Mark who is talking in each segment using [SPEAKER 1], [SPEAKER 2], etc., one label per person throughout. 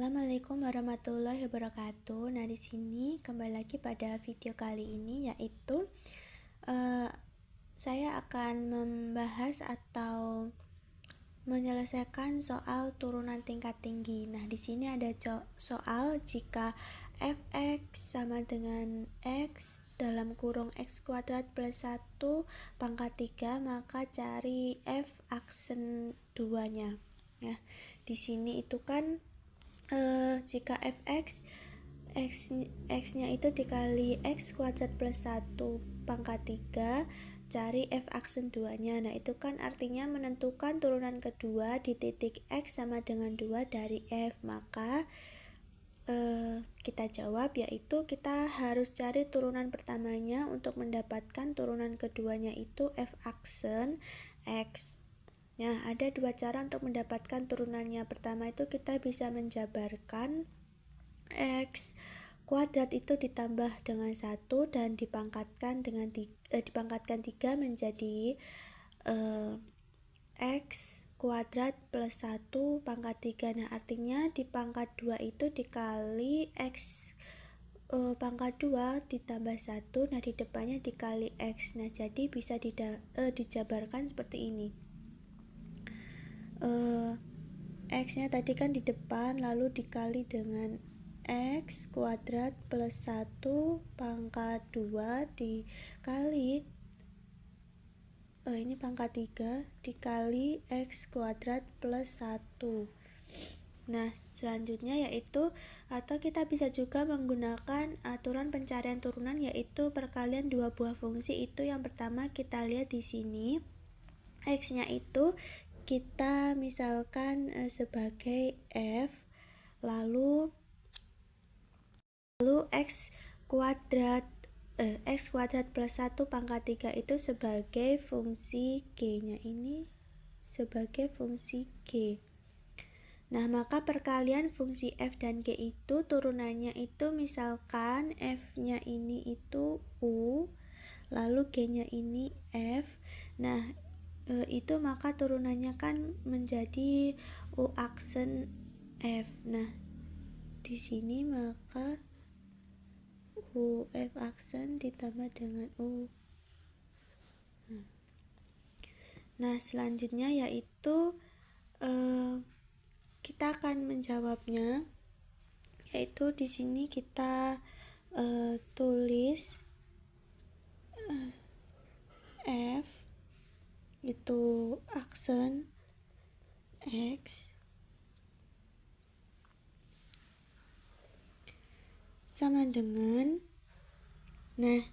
[SPEAKER 1] Assalamualaikum warahmatullahi wabarakatuh. Nah, di sini kembali lagi pada video kali ini, yaitu saya akan membahas atau menyelesaikan soal turunan tingkat tinggi. Nah, di sini ada soal jika fx sama dengan x dalam kurung x kuadrat plus 1 pangkat 3, maka cari f aksen 2-nya. Nah, di sini itu kan jika fx x-nya itu dikali x kuadrat plus 1 pangkat 3, cari f aksen 2-nya. Nah, itu kan artinya menentukan turunan kedua di titik x sama dengan 2 dari f. Maka kita jawab, yaitu kita harus cari turunan pertamanya untuk mendapatkan turunan keduanya itu f aksen x. Nah, ada dua cara untuk mendapatkan turunannya. Pertama itu kita bisa menjabarkan x kuadrat itu ditambah dengan 1 dan dipangkatkan 3 menjadi x kuadrat plus 1 pangkat 3. Nah, artinya di pangkat 2 itu dikali x pangkat 2 ditambah 1, nah di depannya dikali x. Nah, jadi bisa dijabarkan seperti ini. X-nya tadi kan di depan, lalu dikali dengan x kuadrat plus 1 pangkat 2 dikali ini pangkat 3 dikali x kuadrat plus 1. Nah, selanjutnya yaitu, atau kita bisa juga menggunakan aturan pencarian turunan, yaitu perkalian dua buah fungsi. Itu yang pertama kita lihat di sini, x-nya itu kita misalkan sebagai f, lalu x kuadrat plus 1 pangkat 3 itu sebagai fungsi g-nya, ini sebagai fungsi g. Nah, maka perkalian fungsi f dan g itu turunannya itu misalkan f-nya ini itu u, lalu g-nya ini f. Nah, itu maka turunannya kan menjadi u aksen f. Nah, di sini maka u f aksen ditambah dengan u. Nah, selanjutnya yaitu kita akan menjawabnya, yaitu di sini kita tulis f itu aksen x sama dengan, nah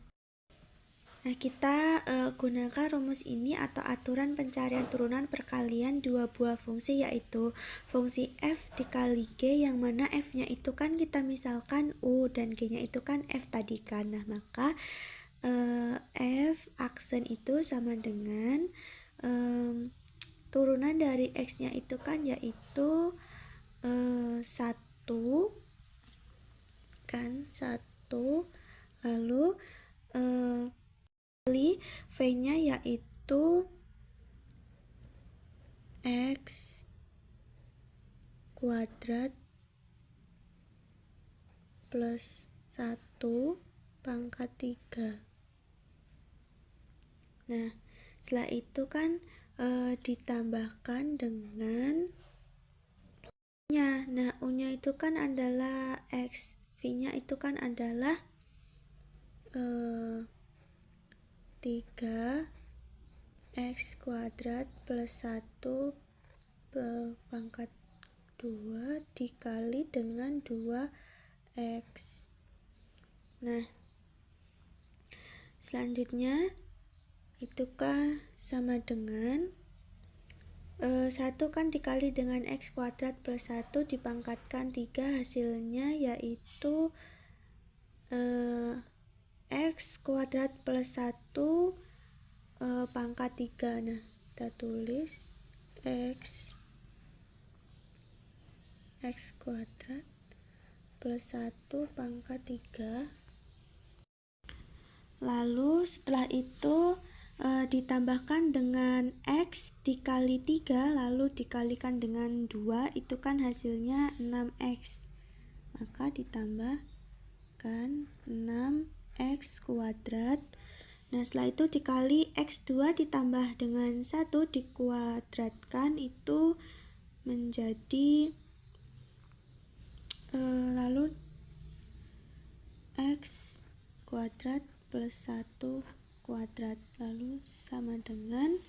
[SPEAKER 1] kita gunakan rumus ini atau aturan pencarian turunan perkalian dua buah fungsi, yaitu fungsi f dikali g, yang mana f-nya itu kan kita misalkan u dan g-nya itu kan f tadi kan. Nah, maka f aksen itu sama dengan turunan dari x-nya itu kan yaitu 1 kan, 1, lalu v-nya yaitu x kuadrat plus 1 pangkat 3. Nah, setelah itu kan ditambahkan dengan u-nya. Nah, u-nya itu kan adalah x, v-nya itu kan adalah 3 x kuadrat plus 1 pangkat 2 dikali dengan 2x. Nah, selanjutnya itukah sama dengan 1 kan dikali dengan x kuadrat plus 1 dipangkatkan 3, hasilnya yaitu x kuadrat plus 1 pangkat 3. Nah, kita tulis x kuadrat plus 1 pangkat 3. Lalu setelah itu ditambahkan dengan X dikali 3 lalu dikalikan dengan 2, itu kan hasilnya 6X. Maka ditambahkan 6X kuadrat. Nah, setelah itu dikali X2 ditambah dengan 1 dikuadratkan, itu menjadi lalu X kuadrat plus 1 kuadrat, lalu sama dengan,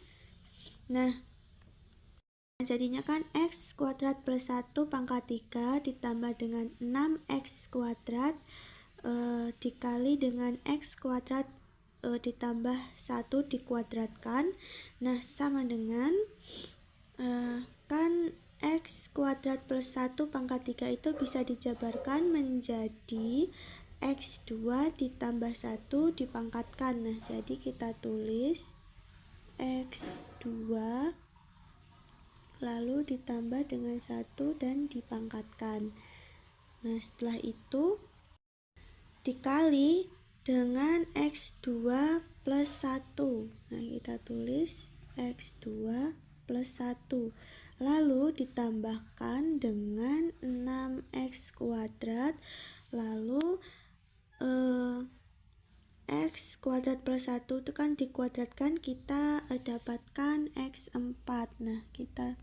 [SPEAKER 1] nah jadinya kan X kuadrat plus 1 pangkat 3 ditambah dengan 6X kuadrat dikali dengan X kuadrat ditambah 1 dikuadratkan. Nah, sama dengan kan X kuadrat plus 1 pangkat 3 itu bisa dijabarkan menjadi X2 ditambah 1 dipangkatkan. Nah, jadi kita tulis X2 lalu ditambah dengan 1 dan dipangkatkan. Nah, setelah itu dikali dengan X2 plus 1. Nah, kita tulis X2 plus 1. Lalu ditambahkan dengan 6X kuadrat. Lalu X kuadrat plus 1 itu kan dikuadratkan, kita dapatkan X4. Nah, kita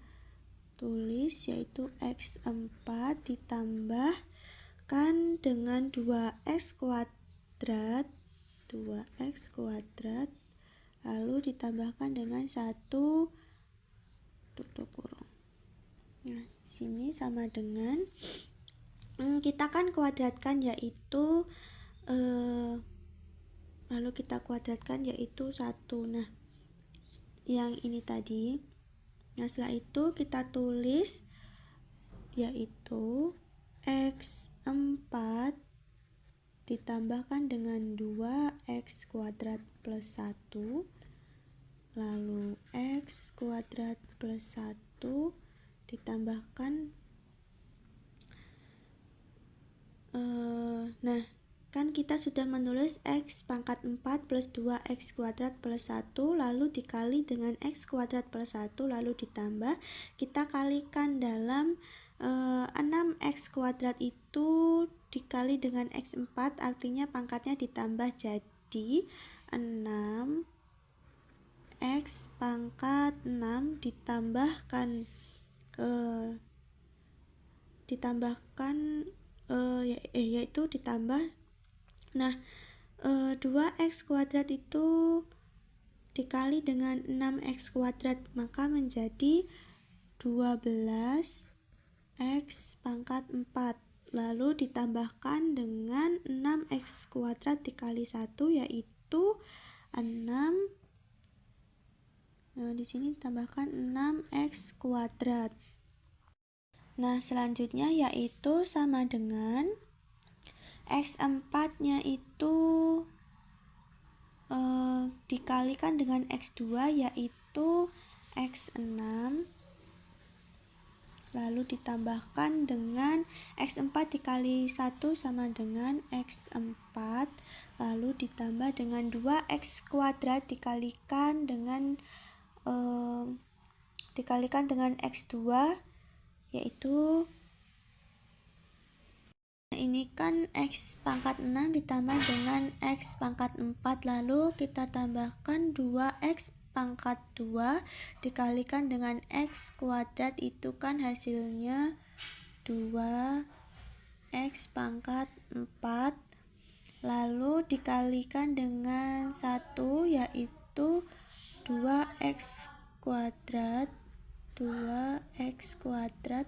[SPEAKER 1] tulis yaitu X4 ditambahkan dengan 2X kuadrat lalu ditambahkan dengan 1 tutup kurung. Nah, sini sama dengan kita kan kuadratkan yaitu lalu kita kuadratkan yaitu 1. Nah, yang ini tadi. Nah, setelah itu kita tulis yaitu X4 ditambahkan dengan 2X kuadrat plus 1 lalu X kuadrat plus 1 ditambahkan nah, kan kita sudah menulis X pangkat 4 plus 2X kuadrat plus 1 lalu dikali dengan X kuadrat plus 1 lalu ditambah, kita kalikan dalam 6X kuadrat itu dikali dengan X4, artinya pangkatnya ditambah, jadi 6X pangkat 6 ditambahkan yaitu ditambah. Nah, 2X kuadrat itu dikali dengan 6X kuadrat, maka menjadi 12X pangkat 4 lalu ditambahkan dengan 6X kuadrat dikali 1 yaitu 6. Nah, di sini tambahkan 6X kuadrat. Nah, selanjutnya yaitu sama dengan X4 nya itu dikalikan dengan X2 yaitu X6 lalu ditambahkan dengan X4 dikali 1 sama dengan X4 lalu ditambah dengan 2X kuadrat dikalikan dengan X2 yaitu ini kan X pangkat 6 ditambah dengan X pangkat 4 lalu kita tambahkan 2X pangkat 2 dikalikan dengan X kuadrat, itu kan hasilnya 2X pangkat 4 lalu dikalikan dengan 1 yaitu 2X kuadrat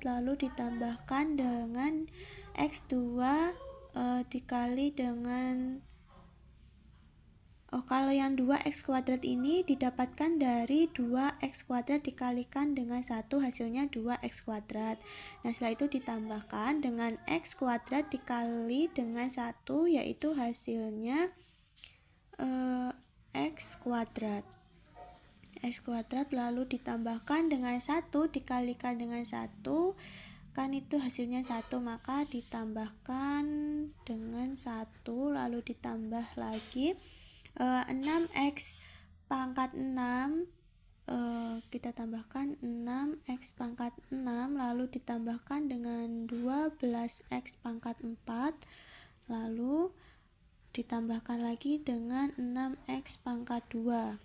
[SPEAKER 1] lalu ditambahkan dengan X2 dikali dengan kalau yang 2X kuadrat ini didapatkan dari 2X kuadrat dikalikan dengan 1, hasilnya 2X kuadrat. Nah, setelah itu ditambahkan dengan X kuadrat dikali dengan 1 yaitu hasilnya X kuadrat lalu ditambahkan dengan 1 dikalikan dengan 1 kan itu hasilnya 1, maka ditambahkan dengan 1 lalu ditambah lagi 6X pangkat 6, kita tambahkan 6x pangkat 6, lalu ditambahkan dengan 12x pangkat 4, lalu ditambahkan lagi dengan 6x pangkat 2.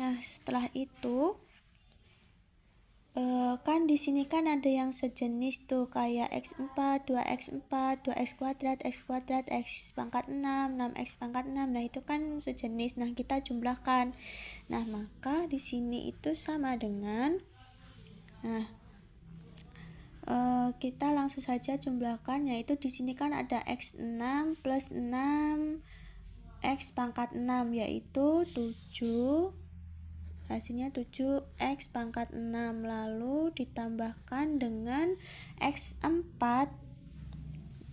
[SPEAKER 1] Nah, setelah itu kan di sini kan ada yang sejenis tuh, kayak x4, 2x4, 2x kuadrat, x kuadrat, x pangkat 6, 6x pangkat 6. Nah, itu kan sejenis. Nah, kita jumlahkan. Nah, maka di sini itu sama dengan kita langsung saja jumlahkan, yaitu di sini kan ada x6 plus 6 x pangkat 6, yaitu 7. Hasilnya 7x pangkat 6, lalu ditambahkan dengan x4.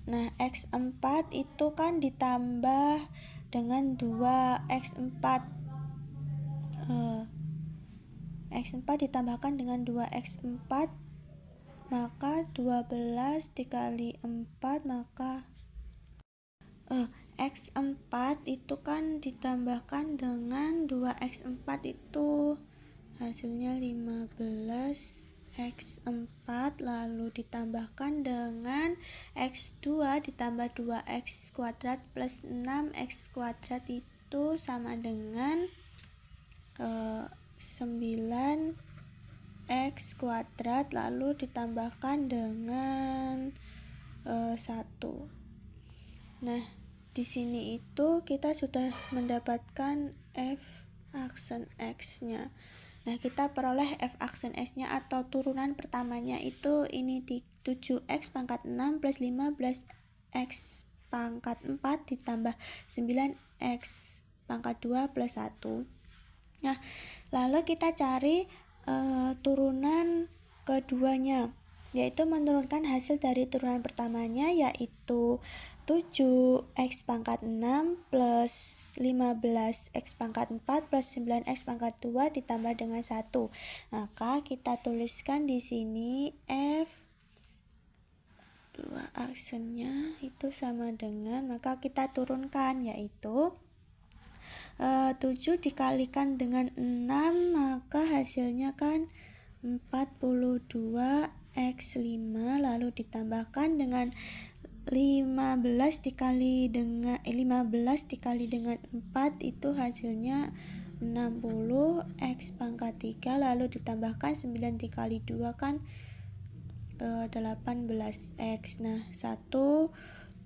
[SPEAKER 1] Nah, x4 itu kan ditambah dengan 2x4. x4 ditambahkan dengan 2x4, maka 12 dikali 4, maka x4 itu kan ditambahkan dengan 2x4, itu hasilnya 15x4, lalu ditambahkan dengan x2 ditambah 2x kuadrat plus 6x kuadrat, itu sama dengan 9x kuadrat, lalu ditambahkan dengan 1. Nah, di sini itu kita sudah mendapatkan f aksen x-nya. Nah, kita peroleh f aksen x-nya atau turunan pertamanya itu ini di 7x pangkat 6 plus 15x pangkat 4 ditambah 9x pangkat 2 plus 1. Nah, lalu kita cari turunan keduanya, yaitu menurunkan hasil dari turunan pertamanya, yaitu 7x pangkat 6 plus 15x pangkat 4 plus 9x pangkat 2 ditambah dengan 1. Maka kita tuliskan di sini f 2 aksennya itu sama dengan, maka kita turunkan, yaitu 7 dikalikan dengan 6, maka hasilnya kan 42x5, lalu ditambahkan dengan 15 dikali dengan 4, itu hasilnya 60x pangkat 3, lalu ditambahkan 9 dikali 2 kan 18x. Nah,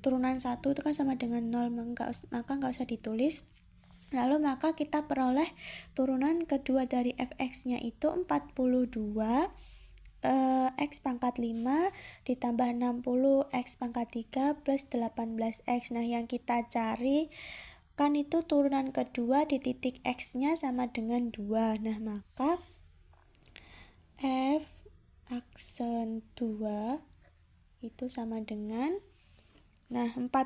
[SPEAKER 1] turunan 1 itu kan sama dengan 0, maka nggak usah ditulis. Lalu maka kita peroleh turunan kedua dari fx-nya itu 42 x pangkat 5 ditambah 60 x pangkat 3 plus 18x. Nah, yang kita cari kan itu turunan kedua di titik x-nya sama dengan 2. Nah, maka f aksen 2 itu sama dengan, nah 42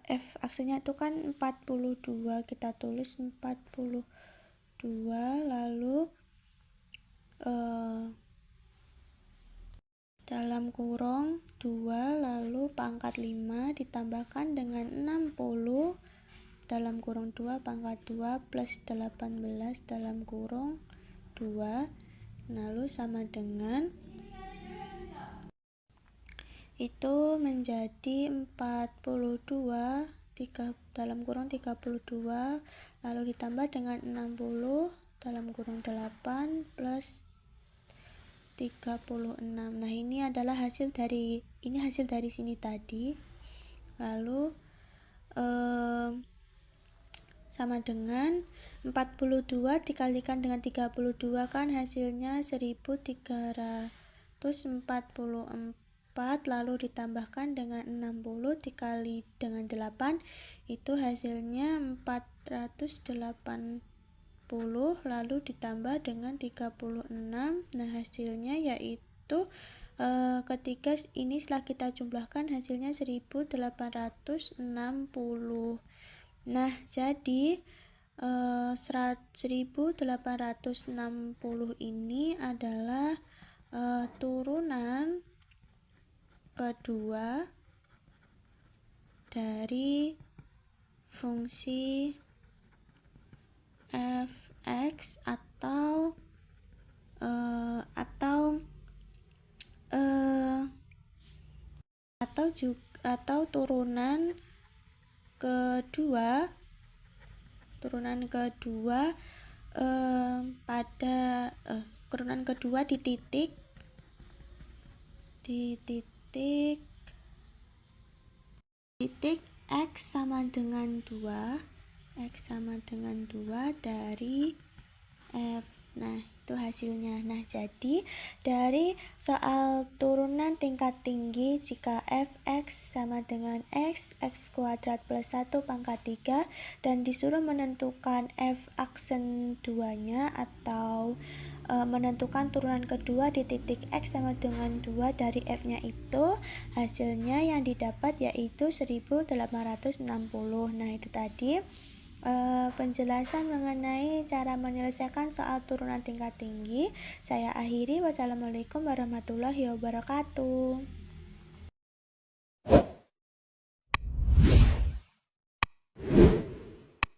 [SPEAKER 1] f aksennya itu kan 42, kita tulis 42, lalu dalam kurung 2, lalu pangkat 5 ditambahkan dengan 60 dalam kurung 2 pangkat 2 plus 18 dalam kurung 2, lalu sama dengan, itu menjadi 42 dalam kurung 32, lalu ditambah dengan 60 dalam kurung 8 plus 36. Nah, ini adalah hasil dari sini tadi. Lalu sama dengan 42 dikalikan dengan 32 kan hasilnya 1344, lalu ditambahkan dengan 60 dikali dengan 8, itu hasilnya 480, lalu ditambah dengan 36. Nah, hasilnya yaitu ketika ini setelah kita jumlahkan hasilnya 1860. Nah, jadi 1860 ini adalah turunan kedua dari fungsi fx atau turunan kedua turunan kedua di titik x sama dengan 2 dari f. Nah, itu hasilnya. Nah, jadi dari soal turunan tingkat tinggi jika fx sama dengan x kuadrat plus 1 pangkat 3 dan disuruh menentukan f aksen 2-nya atau menentukan turunan kedua di titik x sama dengan 2 dari f-nya itu, hasilnya yang didapat yaitu 1860. Nah, itu tadi penjelasan mengenai cara menyelesaikan soal turunan tingkat tinggi. Saya akhiri. Wassalamualaikum warahmatullahi wabarakatuh.